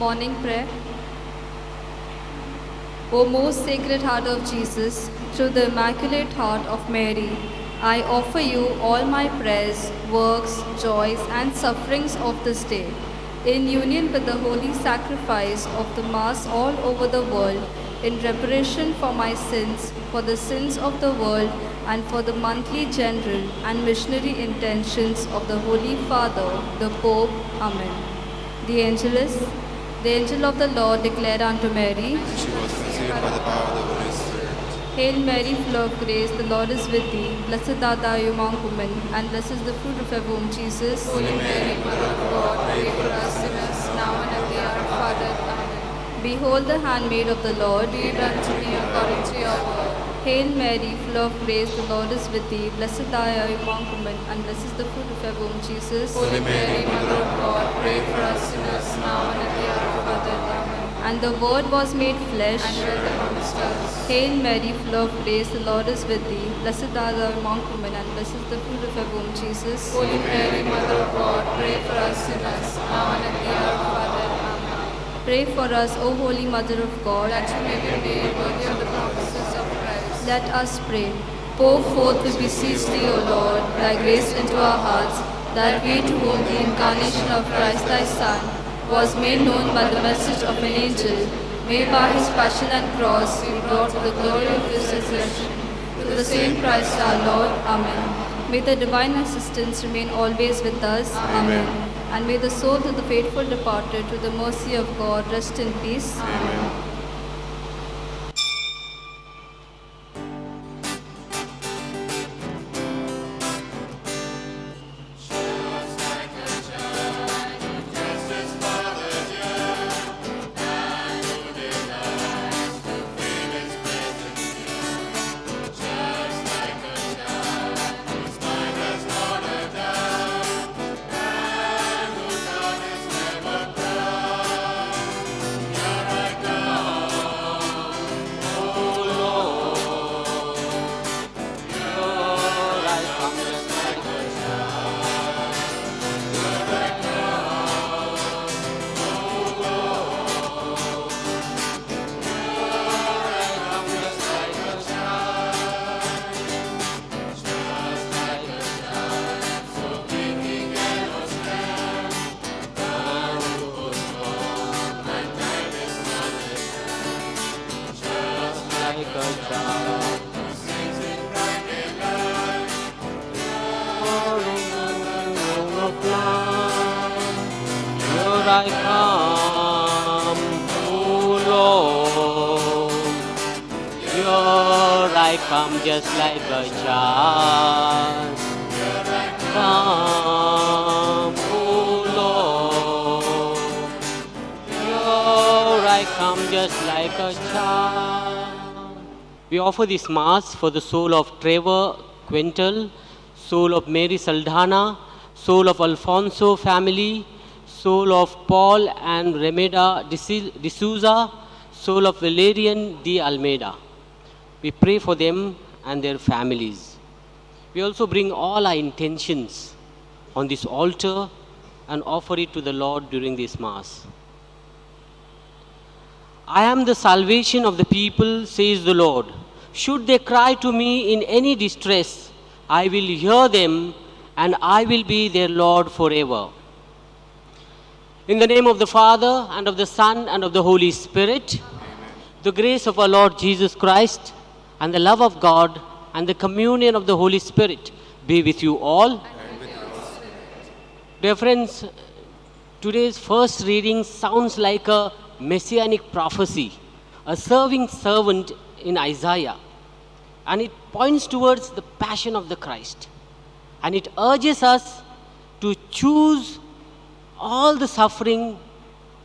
Morning Prayer. O most sacred heart of Jesus, through the Immaculate Heart of Mary, I offer you all my prayers, works, joys, and sufferings of this day, in union with the holy sacrifice of the Mass all over the world, in reparation for my sins, for the sins of the world, and for the monthly general and missionary intentions of the Holy Father, the Pope. Amen. The angel of the Lord declared unto Mary, And she was conceived by the power of the Holy Spirit. Hail Mary, full of grace, the Lord is with thee. Blessed art thou among women, and blessed is the fruit of thy womb, Jesus. Holy Mary, Mother of God, pray for us sinners, now and at the hour of our death. Amen. Behold the handmaid of the Lord. be it unto me according to your word. Hail Mary, full of grace, the Lord is with thee. Blessed thou art among women, and blessed is the fruit of thy womb, Jesus. Holy Mary, Mother of God, pray for us sinners, now and at the hour of our death. Amen. And the Word was made flesh. And dwelt amongst us. Hail Mary, full of grace, the Lord is with thee. Blessed art thou among women, and blessed is the fruit of thy womb, Jesus. Holy Mary, Mother of God, pray for us sinners, now and at the hour of our death. Amen. Pray for us, O Holy Mother of God. That we may be made worthy of the promises of Christ. Let us pray. Pour forth, we beseech thee, O Lord, thy grace into our hearts, that we to whom the incarnation of Christ thy Son was made known by the message of an angel, may by his passion and cross be brought to the glory of his resurrection. Through the same Christ our Lord. Amen. May the divine assistance remain always with us. Amen. And may the souls of the faithful departed, to the mercy of God, rest in peace. Amen. Here I come, oh Lord. Here I come just like a child. Come, oh Lord. Here I come just like a child. We offer this Mass for the soul of Trevor Quintal, soul of Mary Saldana, soul of Alfonso family, soul of Paul and Remeda D'Souza, soul of Valerian de Almeida. We pray for them and their families. We also bring all our intentions on this altar and offer it to the Lord during this Mass. I am the salvation of the people, says the Lord. Should they cry to me in any distress, I will hear them, and I will be their Lord forever. In the name of the Father, and of the Son, and of the Holy Spirit, the grace of our Lord Jesus Christ, and the love of God, and the communion of the Holy Spirit be with you all. Dear friends, today's first reading sounds like a messianic prophecy, a serving servant in Isaiah. And it points towards the passion of the Christ. And it urges us to choose all the suffering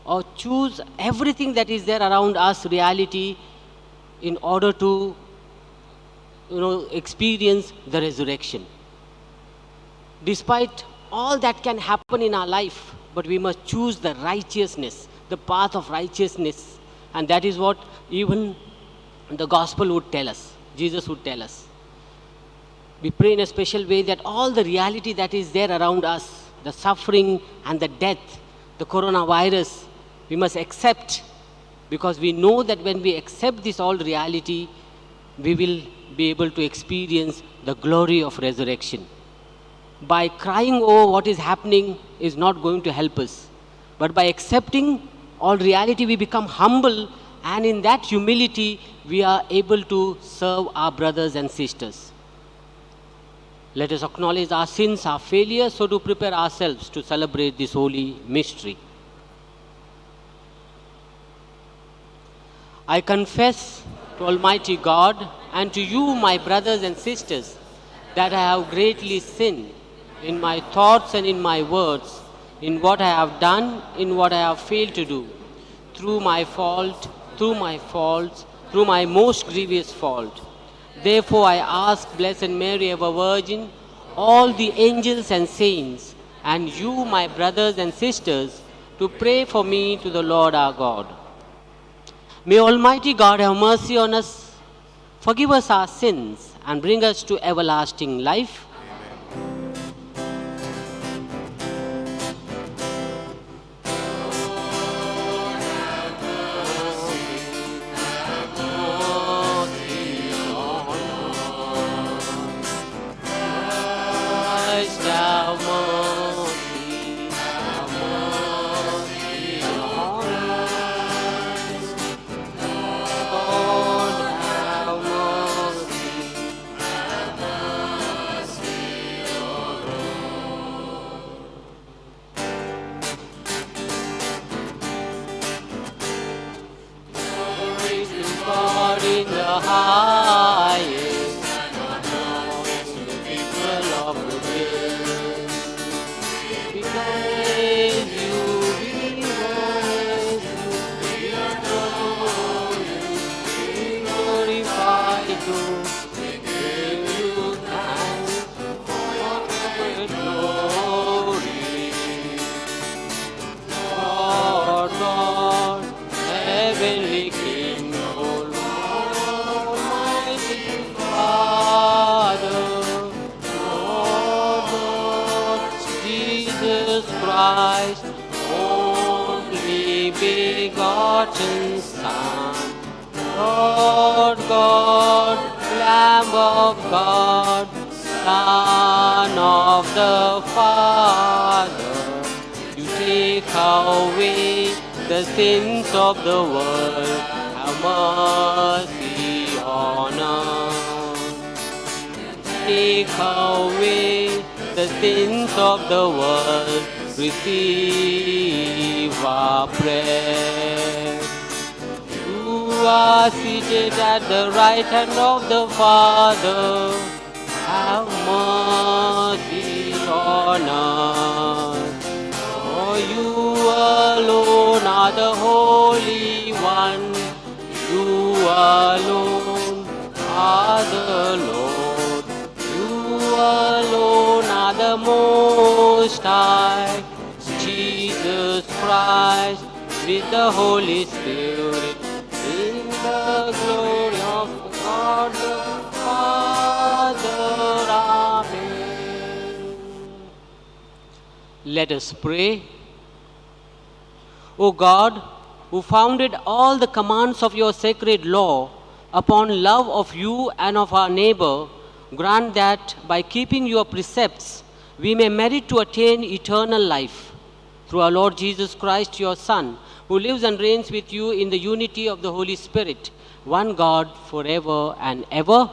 or choose everything that is there around us, reality, in order to experience the resurrection. Despite all that can happen in our life, but we must choose the righteousness, the path of righteousness. And that is what even the gospel would tell us, Jesus would tell us. We pray in a special way that all the reality that is there around us, the suffering and the death, the coronavirus, We must accept, because we know that when we accept this all reality, we will be able to experience the glory of resurrection. By crying over what is happening is not going to help us. But by accepting all reality, we become humble, and in that humility, we are able to serve our brothers and sisters. Let us acknowledge our sins, our failures, so to prepare ourselves to celebrate this holy mystery. I confess to Almighty God and to you, my brothers and sisters, that I have greatly sinned in my thoughts and in my words, in what I have done, in what I have failed to do, through my faults, through my most grievous fault. Therefore I ask Blessed Mary, ever Virgin, all the angels and saints, and you, my brothers and sisters, to pray for me to the Lord our God. May Almighty God have mercy on us, forgive us our sins, and bring us to everlasting life. Christ, have mercy, have mercy on us. Lord, have mercy. Glory to God in the highest, and to people of the earth. We praise you, we worship you, we adore you, we glorify you, we give you thanks for the glory. Lord God, heavenly King, O Lord, Almighty Father, Lord God, Jesus Christ, only begotten Son, Lord God, Lamb of God, Son of the Father, you take away the sins of the world, have mercy on us. Take away the sins of the world, receive our prayer. You are seated at the right hand of the Father, have mercy on us. For you alone are the Holy One, you alone are the Lord, you alone are the Most High, Jesus Christ, with the Holy Spirit, in the glory of God the Father. Amen. Let us pray. O God, who founded all the commands of your sacred law upon love of you and of our neighbor, grant that by keeping your precepts we may merit to attain eternal life. Through our Lord Jesus Christ, your Son, who lives and reigns with you in the unity of the Holy Spirit, one God, forever and ever.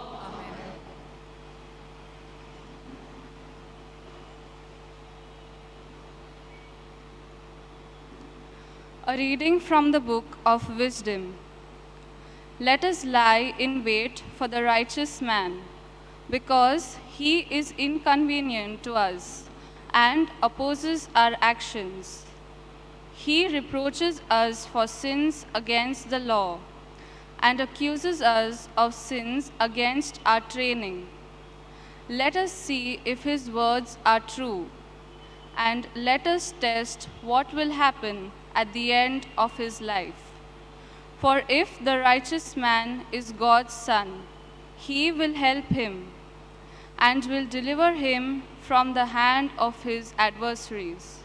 A reading from the book of Wisdom. Let us lie in wait for the righteous man, because he is inconvenient to us and opposes our actions. He reproaches us for sins against the law and accuses us of sins against our training. Let us see if his words are true, and let us test what will happen at the end of his life. For if the righteous man is God's son, he will help him and will deliver him from the hand of his adversaries.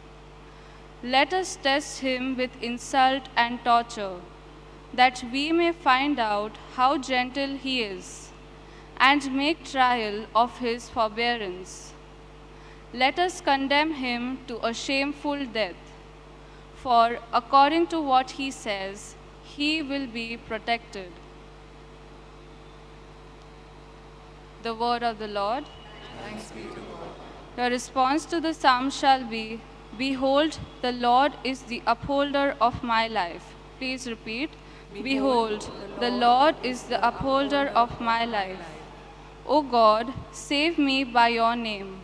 Let us test him with insult and torture, that we may find out how gentle he is, and make trial of his forbearance. Let us condemn him to a shameful death, for according to what he says, he will be protected. The word of the Lord. Thanks be to God. Your response to the psalm shall be, Behold, the Lord is the upholder of my life. Please repeat. Behold, the Lord is the upholder of my life. O God, save me by your name.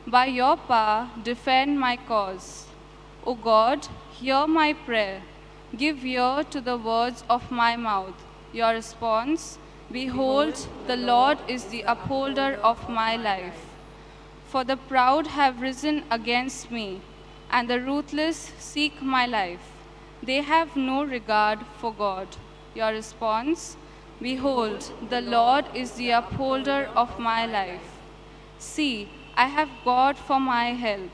By your power, defend my cause. O God, hear my prayer. Give ear to the words of my mouth. Your response, Behold, the Lord is the upholder of my life. For the proud have risen against me, and the ruthless seek my life. They have no regard for God. Your response, Behold, the Lord is the upholder of my life. See, I have God for my help.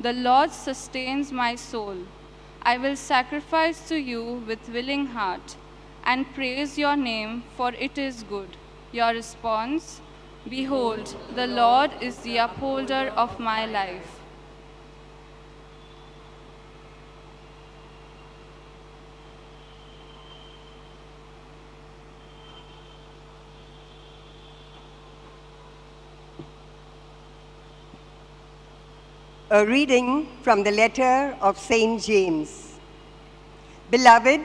The Lord sustains my soul. I will sacrifice to you with willing heart and praise your name, for it is good. Your response, Behold, the Lord is the upholder of my life. A reading from the letter of St. James. Beloved,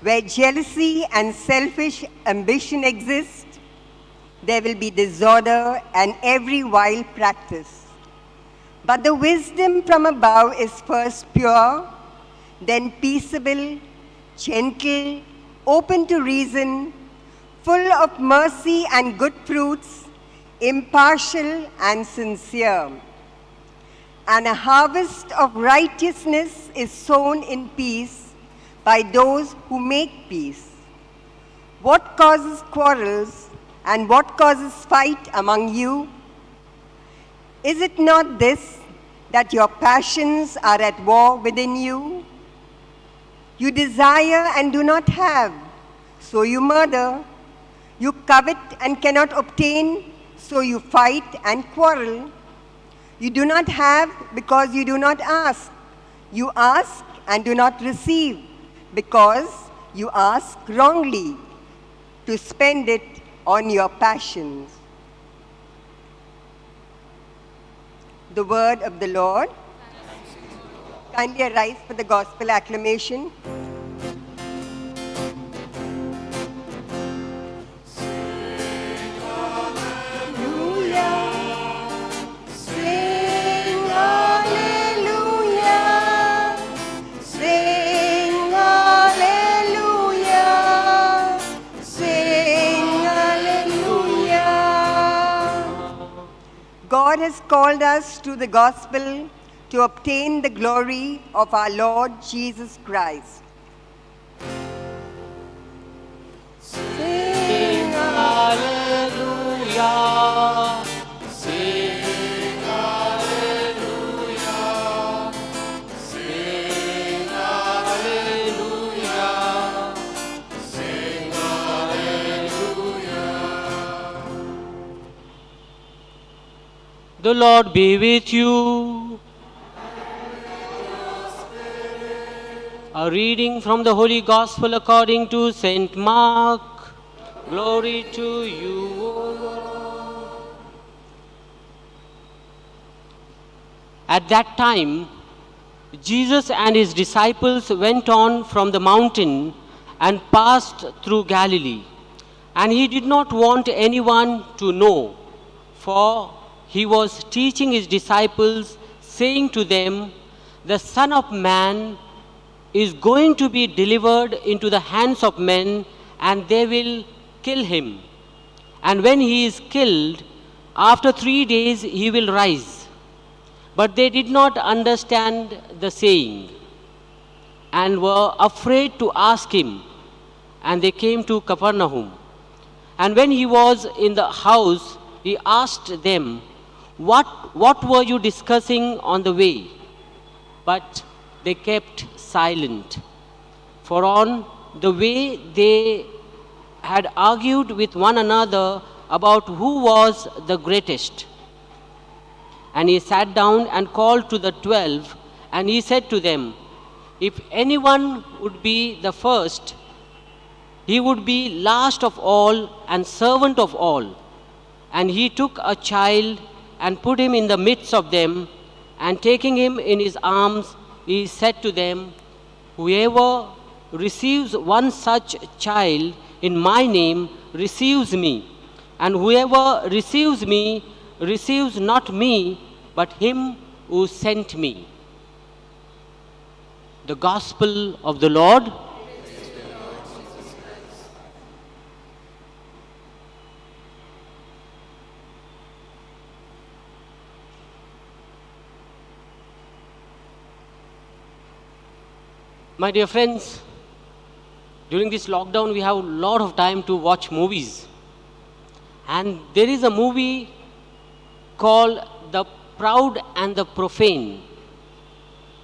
where jealousy and selfish ambition exist, there will be disorder and every vile practice. But the wisdom from above is first pure, then peaceable, gentle, open to reason, full of mercy and good fruits, impartial and sincere. And a harvest of righteousness is sown in peace by those who make peace. What causes quarrels and what causes fight among you? Is it not this, that your passions are at war within you? You desire and do not have, so you murder. You covet and cannot obtain, so you fight and quarrel. You do not have because you do not ask. You ask and do not receive because you ask wrongly, to spend it on your passions. The word of the Lord. Kindly arise for the gospel acclamation. God has called us to the gospel to obtain the glory of our Lord Jesus Christ. Sing hallelujah. Sing hallelujah. Sing hallelujah. Sing hallelujah. The Lord be with you. A reading from the Holy Gospel according to St. Mark. Glory to you, O Lord. At that time, Jesus and his disciples went on from the mountain and passed through Galilee. And he did not want anyone to know, for he was teaching his disciples, saying to them, "The Son of Man is going to be delivered into the hands of men, and they will kill him. And when he is killed, after 3 days he will rise." But they did not understand the saying, and were afraid to ask him. And they came to Capernaum. And when he was in the house, he asked them, What were you discussing on the way? But they kept silent. For on the way they had argued with one another about who was the greatest. And he sat down and called to the 12, and he said to them, if anyone would be the first, he would be last of all and servant of all. And he took a child and put him in the midst of them, and taking him in his arms, he said to them, whoever receives one such child in my name receives me, and whoever receives me receives not me, but him who sent me. The Gospel of the Lord. My dear friends, during this lockdown we have a lot of time to watch movies. And there is a movie called The Proud and the Profane.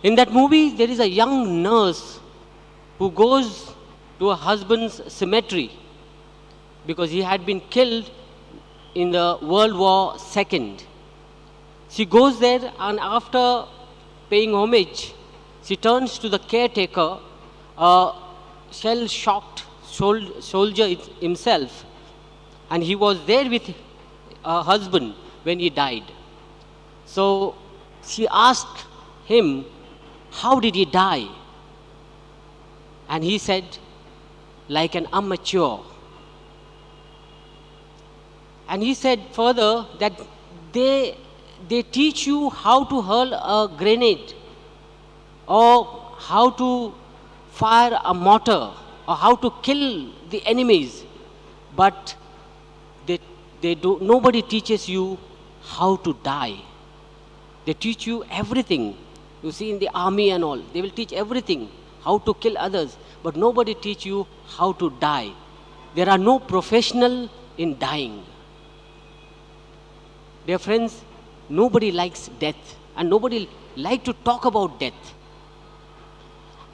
In that movie, there is a young nurse who goes to her husband's cemetery because he had been killed in the World War II. She goes there, and after paying homage, she turns to the caretaker, a shell-shocked soldier himself, and he was there with her husband when he died. So she asked him, how did he die? And he said, like an amateur. And he said further that they teach you how to hurl a grenade, or how to fire a mortar, or how to kill the enemies, but nobody teaches you how to die. They teach you everything. You see, in the army and all, they will teach everything, how to kill others, but nobody teach you how to die. There are no professional in dying. Dear friends, nobody likes death, and nobody like to talk about death.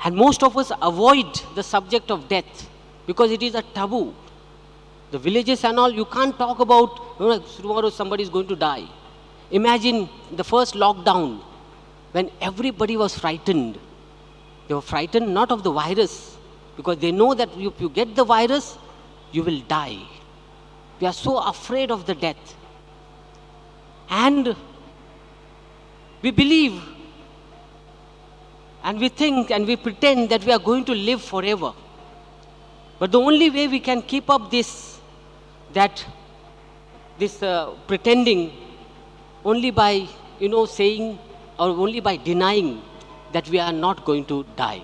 And most of us avoid the subject of death because it is a taboo. The villages and all, you can't talk about, tomorrow somebody is going to die. Imagine the first lockdown when everybody was frightened. They were frightened not of the virus, because they know that if you get the virus, you will die. We are so afraid of the death. And we believe and we think and we pretend that we are going to live forever. But the only way we can keep up this pretending, only by saying, or only by denying that we are not going to die.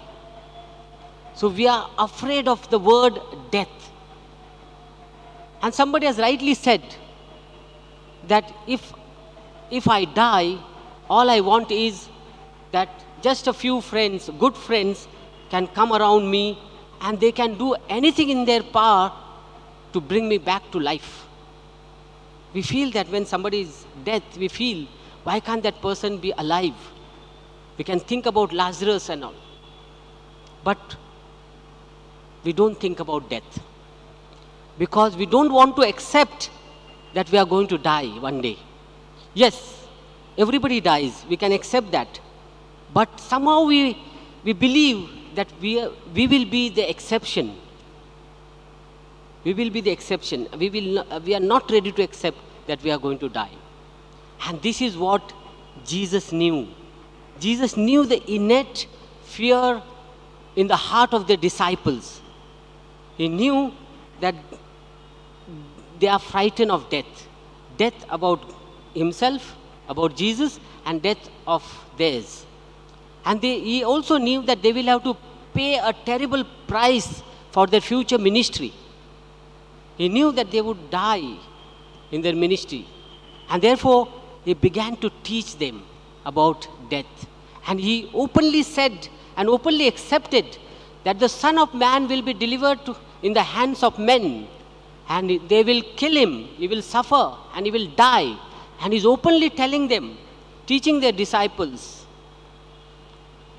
So we are afraid of the word death. And somebody has rightly said that if I die, all I want is that just a few friends, good friends, can come around me and they can do anything in their power to bring me back to life. We feel that when somebody is dead, we feel, why can't that person be alive? We can think about Lazarus and all. But we don't think about death. Because we don't want to accept that we are going to die one day. Yes, everybody dies. We can accept that. But somehow we believe that we will be the exception. We will be the exception. We are not ready to accept that we are going to die. And this is what Jesus knew. Jesus knew the innate fear in the heart of the disciples. He knew that they are frightened of death. Death about himself, about Jesus, and death of theirs. And he also knew that they will have to pay a terrible price for their future ministry. He knew that they would die in their ministry. And therefore, he began to teach them about death. And he openly said and openly accepted that the Son of Man will be delivered in the hands of men. And they will kill him, he will suffer, and he will die. And he's openly telling them, teaching their disciples.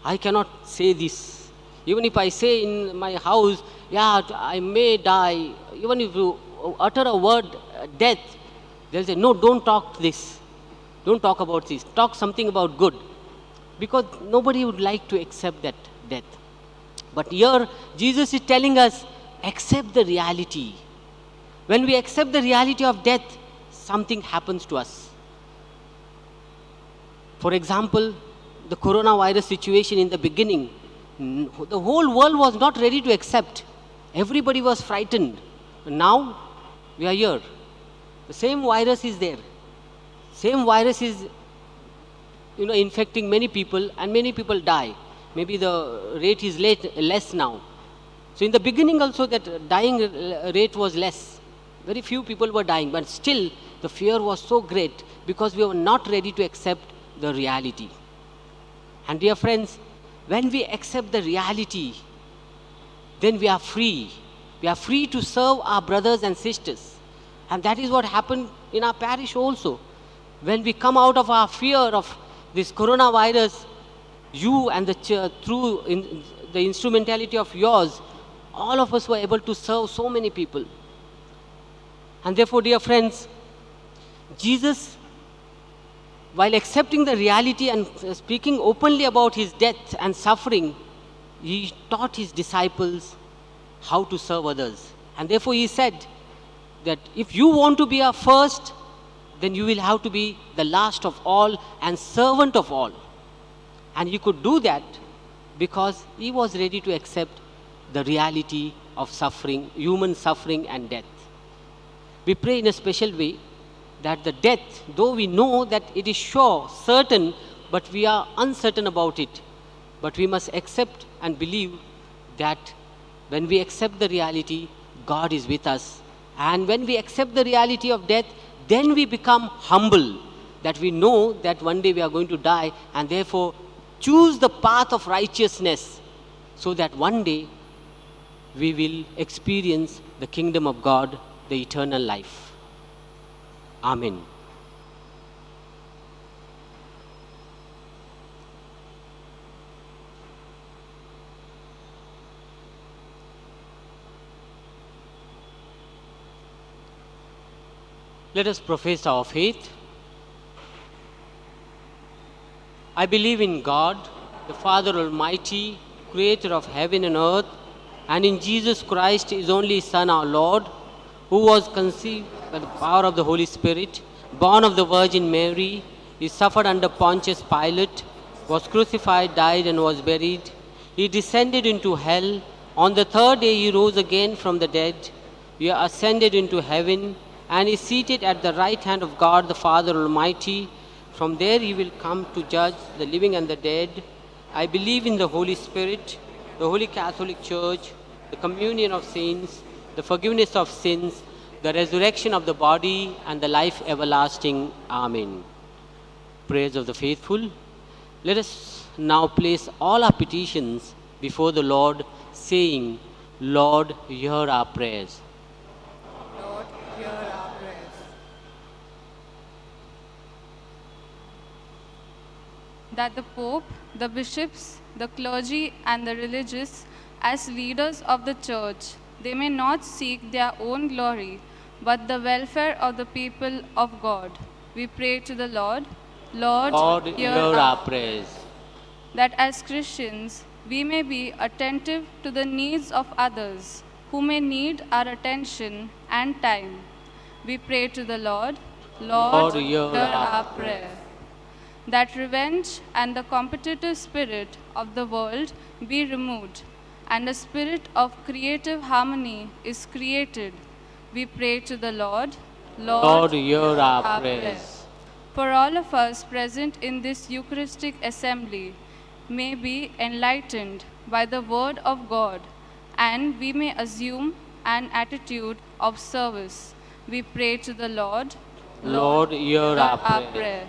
I cannot say this. Even if I say in my house, yeah, I may die, even if you utter a word, death, they'll say, no, don't talk this. Don't talk about this. Talk something about good. Because nobody would like to accept that death. But here, Jesus is telling us, accept the reality. When we accept the reality of death, something happens to us. For example, the coronavirus situation in the beginning, the whole world was not ready to accept. Everybody was frightened. Now, we are here. The same virus is there. Same virus is, infecting many people, and many people die. Maybe the rate is less now. So in the beginning also that dying rate was less. Very few people were dying, but still the fear was so great because we were not ready to accept the reality. And dear friends, when we accept the reality, then we are free. We are free to serve our brothers and sisters. And that is what happened in our parish also. When we come out of our fear of this coronavirus, you and the church, through the instrumentality of yours, all of us were able to serve so many people. And therefore, dear friends, Jesus, while accepting the reality and speaking openly about his death and suffering, he taught his disciples how to serve others. And therefore, he said that if you want to be a first, then you will have to be the last of all and servant of all. And he could do that because he was ready to accept the reality of suffering, human suffering and death. We pray in a special way that the death, though we know that it is sure, certain, but we are uncertain about it. But we must accept and believe that when we accept the reality, God is with us. And when we accept the reality of death, then we become humble, that we know that one day we are going to die, and therefore choose the path of righteousness so that one day we will experience the kingdom of God, the eternal life. Amen. Let us profess our faith. I believe in God, the Father Almighty, creator of heaven and earth, and in Jesus Christ, his only Son, our Lord, who was conceived by the power of the Holy Spirit, born of the Virgin Mary, he suffered under Pontius Pilate, was crucified, died, and was buried. He descended into hell. On the third day he rose again from the dead. He ascended into heaven, and is seated at the right hand of God the Father Almighty. From there he will come to judge the living and the dead. I believe in the Holy Spirit, the Holy Catholic Church, the communion of saints, the forgiveness of sins, the resurrection of the body, and the life everlasting. Amen. Prayers of the faithful. Let us now place all our petitions before the Lord, saying, Lord, hear our prayers. Lord, hear our prayers. That the Pope, the bishops, the clergy, and the religious, as leaders of the Church, they may not seek their own glory, but the welfare of the people of God. We pray to the Lord. Lord, hear our prayers. That as Christians, we may be attentive to the needs of others who may need our attention and time. We pray to the Lord. Lord, hear our prayer. That revenge and the competitive spirit of the world be removed, and a spirit of creative harmony is created. We pray to the Lord. Lord, hear our prayers. For all of us present in this Eucharistic assembly may be enlightened by the word of God, and we may assume an attitude of service. We pray to the Lord. Lord, hear our prayer.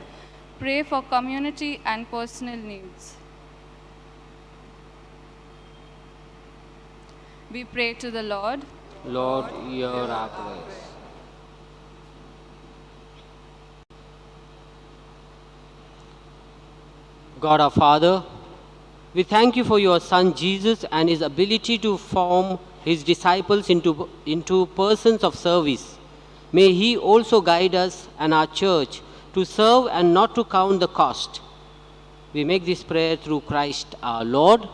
Pray for community and personal needs. We pray to the Lord. Lord, hear our prayers. God our Father, We thank you for your Son Jesus and his ability to form his disciples into persons of service. May he also guide us and our church to serve and not to count the cost. We make this prayer through Christ our Lord.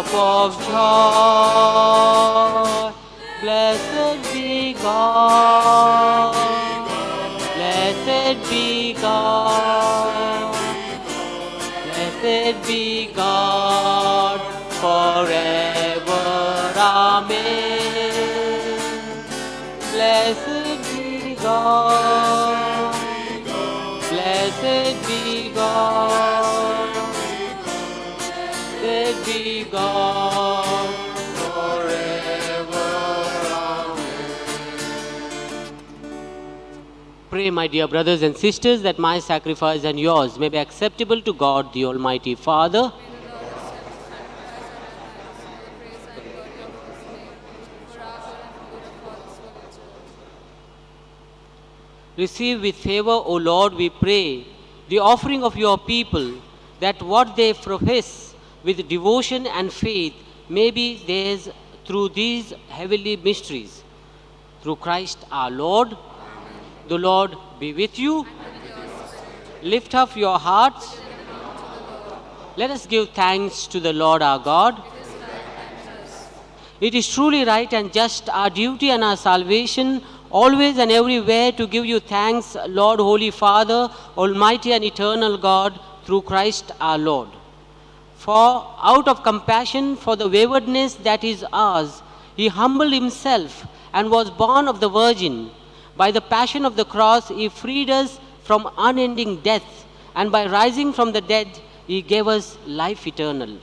Of joy, blessed be God, blessed be God, blessed be God forever, amen. Blessed be God, blessed be God, blessed be God forever. Amen. Pray, my dear brothers and sisters, that my sacrifice and yours may be acceptable to God, the Almighty Father. Receive with favor, O Lord, we pray, the offering of your people, that what they profess with devotion and faith may be theirs through these heavenly mysteries. Through Christ our Lord. Amen. The Lord be with you. Lift up your hearts. Let us give thanks to the Lord our God. It is truly right and just, our duty and our salvation, always and everywhere to give you thanks, Lord, Holy Father, Almighty and eternal God, through Christ our Lord. For out of compassion for the waywardness that is ours, he humbled himself and was born of the Virgin. By the passion of the cross, he freed us from unending death, and by rising from the dead, he gave us life eternal.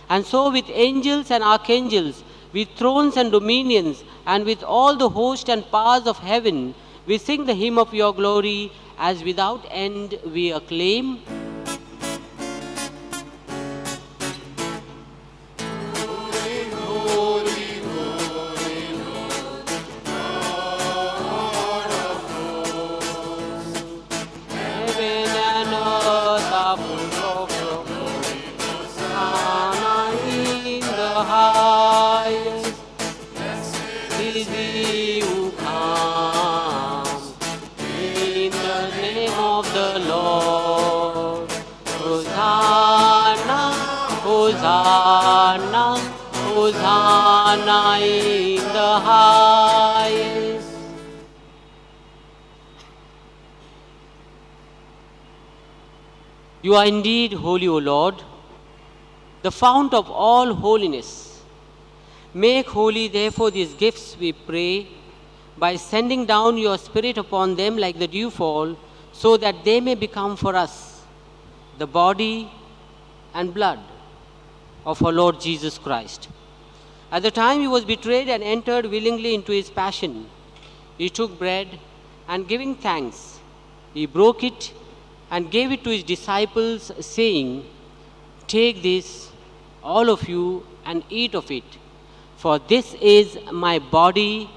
And so with angels and archangels, with thrones and dominions, and with all the host and powers of heaven, we sing the hymn of your glory, as without end we acclaim. Hosanna, Hosanna in the highest. You are indeed holy, O Lord, the fount of all holiness. Make holy, therefore, these gifts, we pray, by sending down your Spirit upon them like the dewfall, so that they may become for us the body and blood of our Lord Jesus Christ. At the time he was betrayed and entered willingly into his passion, he took bread and giving thanks, he broke it and gave it to his disciples, saying, "Take this, all of you, and eat of it, for this is my body,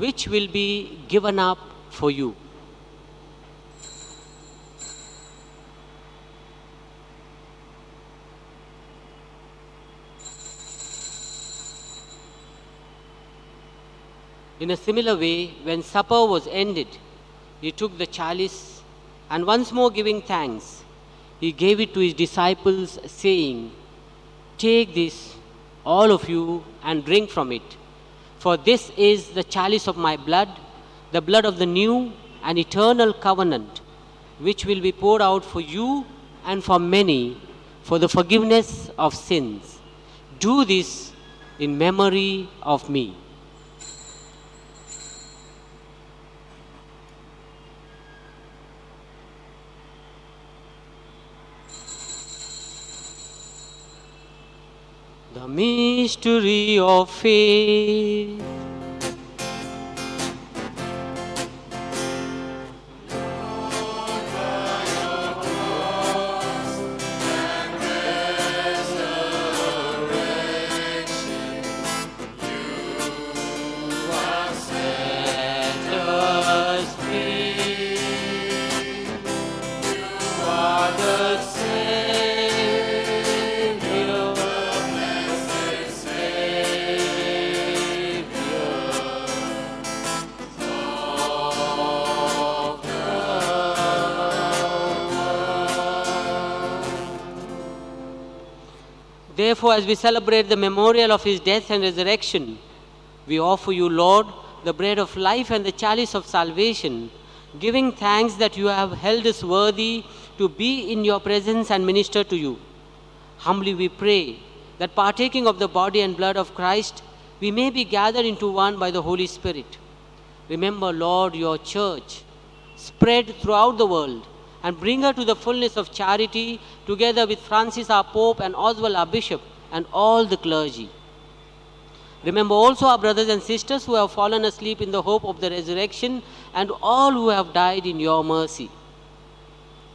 which will be given up for you." In a similar way, when supper was ended, he took the chalice and once more giving thanks, he gave it to his disciples, saying, "Take this, all of you, and drink from it. For this is the chalice of my blood, the blood of the new and eternal covenant, which will be poured out for you and for many for the forgiveness of sins. Do this in memory of me." The mystery of faith. Set us free. You are the Savior. Therefore, as we celebrate the memorial of his death and resurrection, we offer you, Lord, the bread of life and the chalice of salvation, giving thanks that you have held us worthy to be in your presence and minister to you. Humbly we pray that partaking of the body and blood of Christ, we may be gathered into one by the Holy Spirit. Remember, Lord, your church spread throughout the world, and bring her to the fullness of charity, together with Francis our Pope and Oswald our Bishop and all the clergy. Remember also our brothers and sisters who have fallen asleep in the hope of the resurrection, and all who have died in your mercy.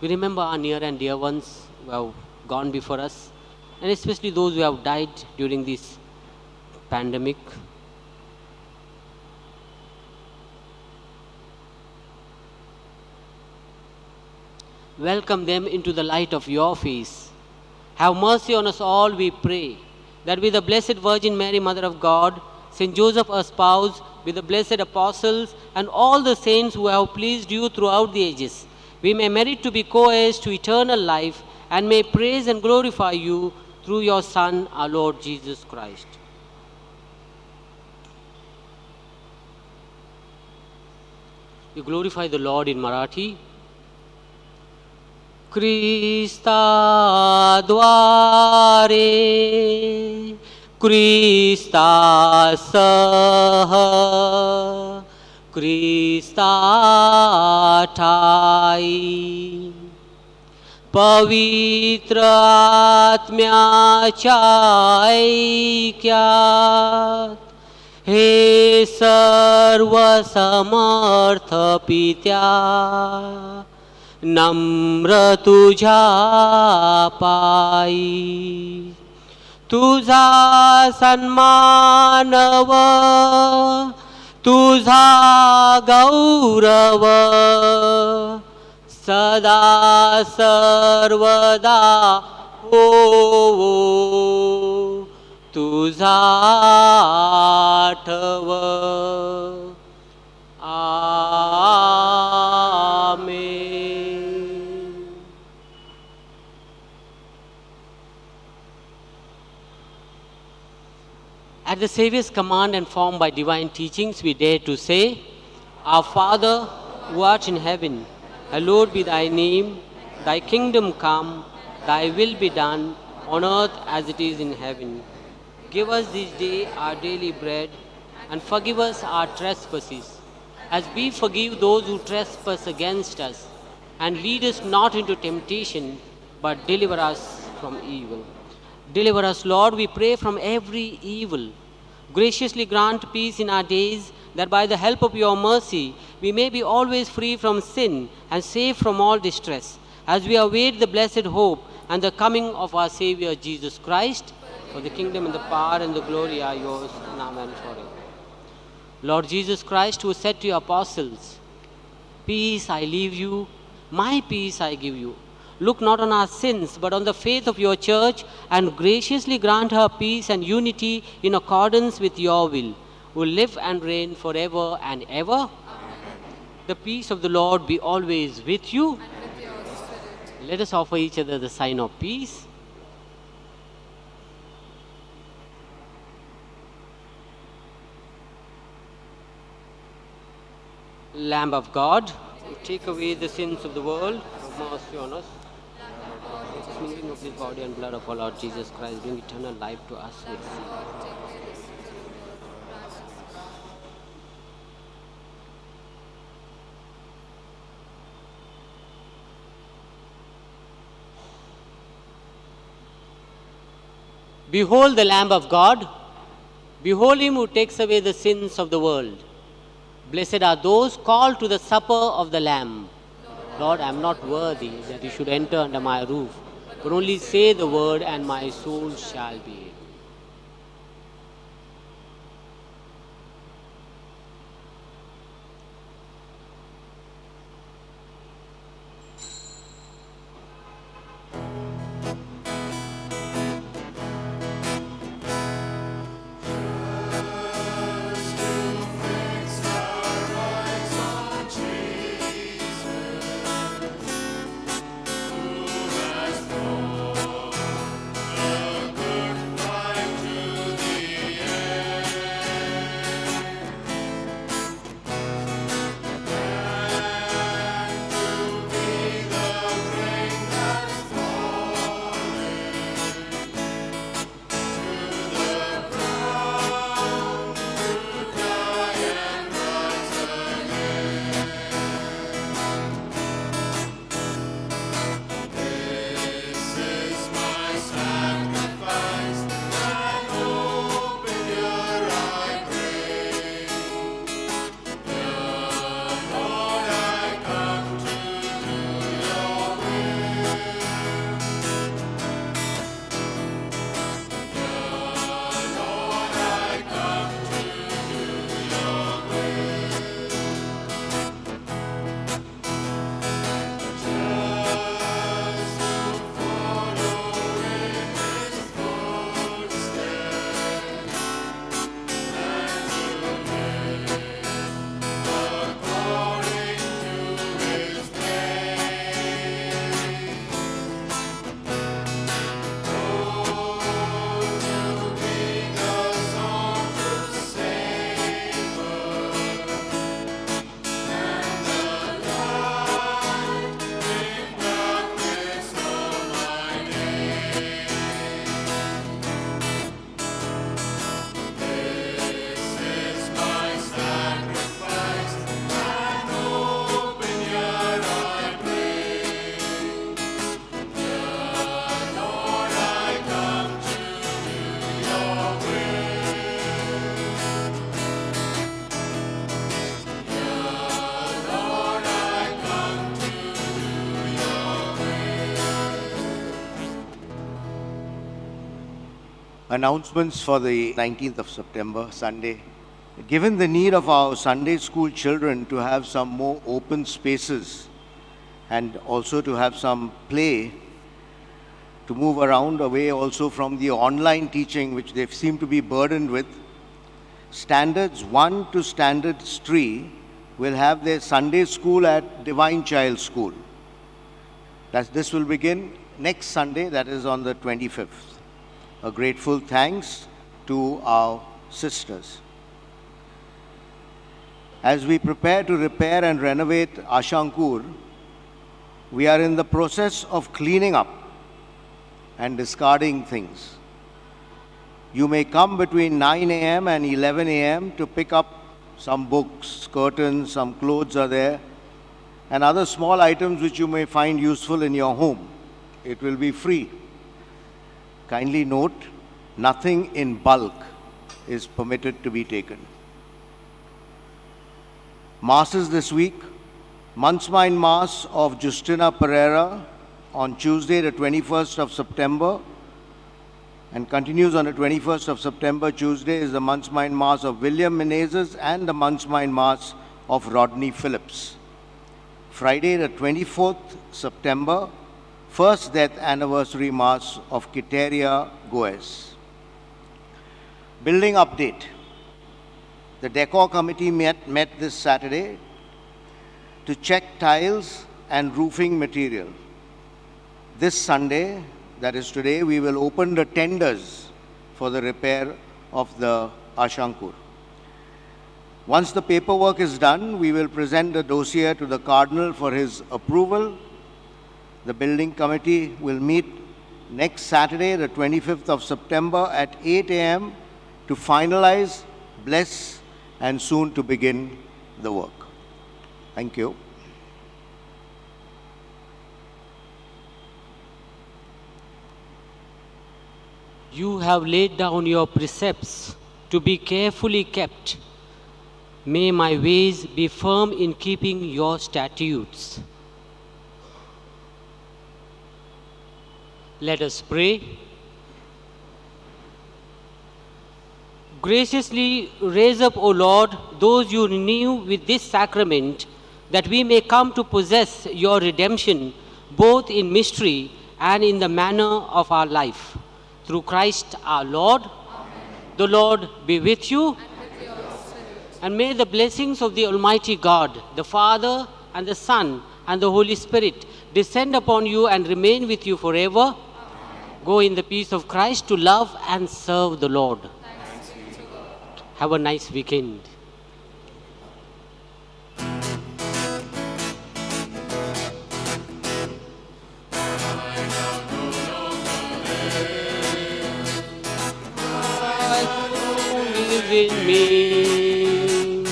We remember our near and dear ones who have gone before us, and especially those who have died during this pandemic. Welcome them into the light of your face. Have mercy on us all, we pray, that with the Blessed Virgin Mary, Mother of God, Saint Joseph, her spouse, with the blessed apostles, and all the saints who have pleased you throughout the ages, we may merit to be co-heirs to eternal life, and may praise and glorify you through your Son, our Lord Jesus Christ. You glorify the Lord in Marathi. Krista द्वारे Krista Krista ठाई पवित्र आत्म्याच्या ऐक्यात हे सर्व समर्थ पित्या नम्र तुझ्या पायी तुझा सन्मानव तुझा गौरव सदा सर्वदा होवो तुझा आठव आमेन. At the Saviour's command and formed by divine teachings, we dare to say, Our Father, who art in heaven, hallowed be thy name, thy kingdom come, thy will be done, on earth as it is in heaven. Give us this day our daily bread, and forgive us our trespasses, as we forgive those who trespass against us. And lead us not into temptation, but deliver us from evil. Deliver us, Lord, we pray, from every evil. Graciously grant peace in our days, that by the help of your mercy we may be always free from sin and safe from all distress, as we await the blessed hope and the coming of our Savior Jesus Christ. For the kingdom and the power and the glory are yours, now and forever. Lord Jesus Christ, who said to your apostles, "Peace I leave you, my peace I give you," look not on our sins, but on the faith of your church, and graciously grant her peace and unity in accordance with your will, who live and reign forever and ever. Amen. The peace of the Lord be always with you. And with your spirit. Let us offer each other the sign of peace. Lamb of God, who take away the sins of the world, have mercy on us. Smearing of this body and blood of our Lord Jesus Christ, bring eternal life to us. We receive. Behold the Lamb of God. Behold him who takes away the sins of the world. Blessed are those called to the supper of the Lamb. Lord, I am not worthy that you should enter under my roof, but only say the word and my soul shall be healed. Announcements for the 19th of September, Sunday. Given the need of our Sunday school children to have some more open spaces and also to have some play, to move around away also from the online teaching which they seem to be burdened with, Standards 1 to Standards 3 will have their Sunday school at Divine Child School. This will begin next Sunday, that is on the 25th. A grateful thanks to our sisters. As we prepare to repair and renovate Ashankur, we are in the process of cleaning up and discarding things. You may come between 9 a.m. and 11 a.m. to pick up some books, curtains, some clothes are there, and other small items which you may find useful in your home. It will be free. Kindly note, nothing in bulk is permitted to be taken. Masses this week. Month's Mind Mass of Justina Pereira on Tuesday, the 21st of September, and continues on the 21st of September. Tuesday is the Month's Mind Mass of William Menezes and the Month's Mind Mass of Rodney Phillips. Friday, the 24th September, first death anniversary Mass of Kiteria Goes. Building update. The Decor Committee met this Saturday to check tiles and roofing material. This Sunday, that is today, we will open the tenders for the repair of the Ashankur. Once the paperwork is done, we will present the dossier to the Cardinal for his approval. The building committee will meet next Saturday, the 25th of September at 8 a.m. to finalize, bless, and soon to begin the work. Thank you. You have laid down your precepts to be carefully kept. May my ways be firm in keeping your statutes. Let us pray. Graciously raise up, O Lord, those you renew with this sacrament, that we may come to possess your redemption, both in mystery and in the manner of our life. Through Christ our Lord. Amen. The Lord be with you. And with your spirit. And may the blessings of the Almighty God, the Father and the Son and the Holy Spirit descend upon you and remain with you forever. Amen. Go in the peace of Christ to love and serve the Lord. Thanks be to God. Have a nice weekend. In me,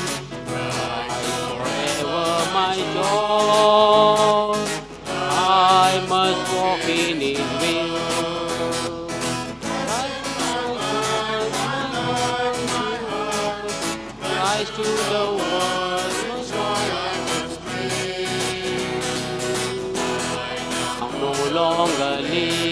forever my joy, I must walk in His will. Christ to the world, I'm no longer live.